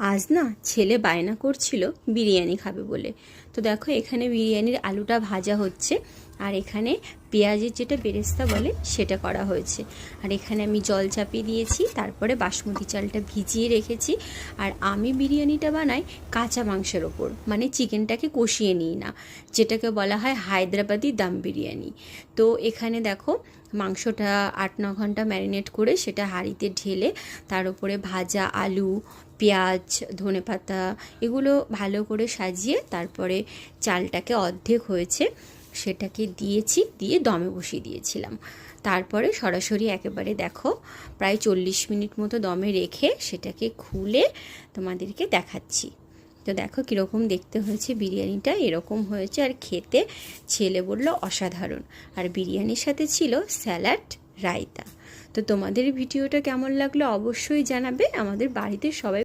আজ না ছেলে বায়না করছিল বিরিয়ানি খাবে বলে। তো দেখো এখানে বিরিয়ানির আলুটা ভাজা হচ্ছে, আর এখানে পেঁয়াজের যেটা বেরেস্তা বলে সেটা করা হয়েছে। আর এখানে আমি জল চাপিয়ে দিয়েছি, তারপরে বাসমতি চালটা ভিজিয়ে রেখেছি। আর আমি বিরিয়ানিটা বানাই কাঁচা মাংসের ওপর, মানে চিকেনটাকে কষিয়ে নিই না, যেটাকে বলা হয় হায়দ্রাবাদি দম বিরিয়ানি। তো এখানে দেখো মাংসটা 8-9 ঘন্টা ম্যারিনেট করে সেটা হাঁড়িতে ঢেলে তার উপরে ভাজা আলু, পেঁয়াজ, ধনেপাতা এগুলো ভালো করে সাজিয়ে তারপরে চালটাকে অর্ধেক হয়েছে সেটাকে দিয়েছি, দিয়ে দমে বসিয়ে দিয়েছিলাম। তারপরে সরাসরি একেবারে দেখো প্রায় 40 মিনিট মতো দমে রেখে সেটাকে খুলে তোমাদেরকে দেখাচ্ছি। তো দেখো কীরকম দেখতে হয়েছে বিরিয়ানিটা, এরকম হয়েছে। আর খেতে ছেলে বলল অসাধারণ। আর বিরিয়ানির সাথে ছিল স্যালাড, রায়তা। তো তোমাদের ভিডিওটা কেমন লাগলো অবশ্যই জানাবে। আমাদের বাড়িতে সবাই